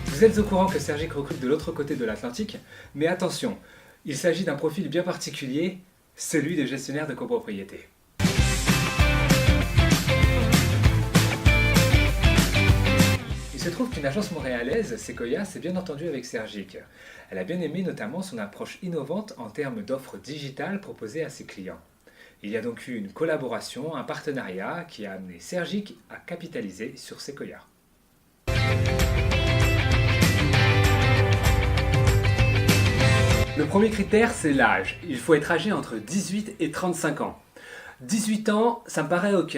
Vous êtes au courant que Sergic recrute de l'autre côté de l'Atlantique, mais attention, il s'agit d'un profil bien particulier, celui des gestionnaires de copropriété. Il se trouve qu'une agence montréalaise, Sequoia, s'est bien entendue avec Sergic. Elle a bien aimé notamment son approche innovante en termes d'offres digitales proposées à ses clients. Il y a donc eu une collaboration, un partenariat qui a amené Sergic à capitaliser sur Sequoia. Le premier critère, c'est l'âge. Il faut être âgé entre 18 et 35 ans. 18 ans, ça me paraît ok,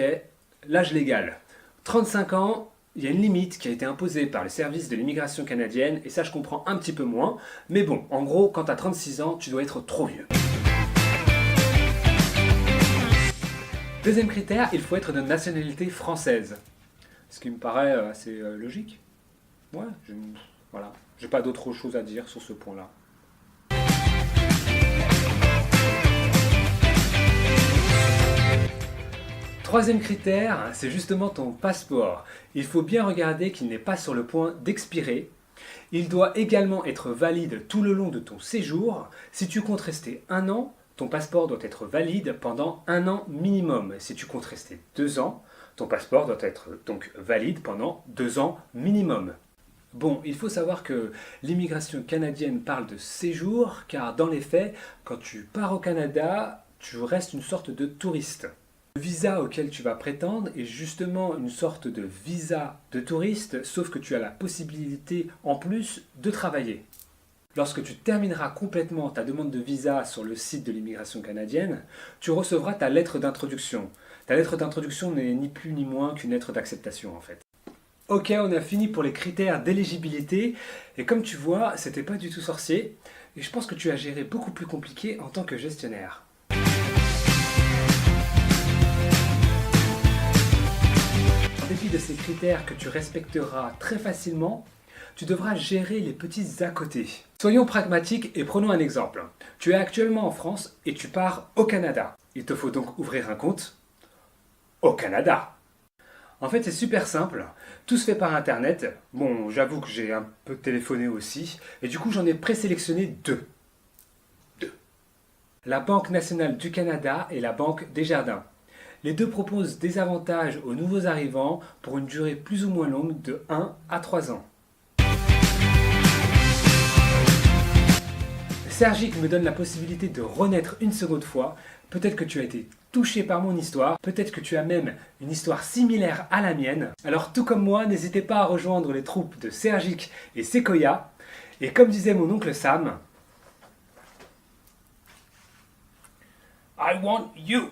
l'âge légal. 35 ans, il y a une limite qui a été imposée par le service de l'immigration canadienne, et ça je comprends un petit peu moins. Mais bon, en gros, quand tu as 36 ans, tu dois être trop vieux. Deuxième critère, il faut être de nationalité française. Ce qui me paraît assez logique. Ouais, voilà. J'ai pas d'autre chose à dire sur ce point-là. Troisième critère, c'est justement ton passeport. Il faut bien regarder qu'il n'est pas sur le point d'expirer. Il doit également être valide tout le long de ton séjour. Si tu comptes rester 1 an, ton passeport doit être valide pendant 1 an minimum. Si tu comptes rester 2 ans, ton passeport doit être donc valide pendant 2 ans minimum. Bon, il faut savoir que l'immigration canadienne parle de séjour, car dans les faits, quand tu pars au Canada, tu restes une sorte de touriste. Le visa auquel tu vas prétendre est justement une sorte de visa de touriste, sauf que tu as la possibilité en plus de travailler. Lorsque tu termineras complètement ta demande de visa sur le site de l'immigration canadienne, tu recevras ta lettre d'introduction. Ta lettre d'introduction n'est ni plus ni moins qu'une lettre d'acceptation en fait. Ok, on a fini pour les critères d'éligibilité, et comme tu vois, c'était pas du tout sorcier, et je pense que tu as géré beaucoup plus compliqué en tant que gestionnaire. En dépit de ces critères que tu respecteras très facilement, tu devras gérer les petits à côté. Soyons pragmatiques et prenons un exemple. Tu es actuellement en France et tu pars au Canada. Il te faut donc ouvrir un compte au Canada. En fait, c'est super simple. Tout se fait par Internet. Bon, j'avoue que j'ai un peu téléphoné aussi. Et du coup, j'en ai présélectionné 2. La Banque nationale du Canada et la Banque Desjardins. Les deux proposent des avantages aux nouveaux arrivants pour une durée plus ou moins longue de 1 à 3 ans. Sergic me donne la possibilité de renaître une seconde fois. Peut-être que tu as été touché par mon histoire, peut-être que tu as même une histoire similaire à la mienne. Alors tout comme moi, n'hésitez pas à rejoindre les troupes de Sergic et Sequoia. Et comme disait mon oncle Sam, I want you.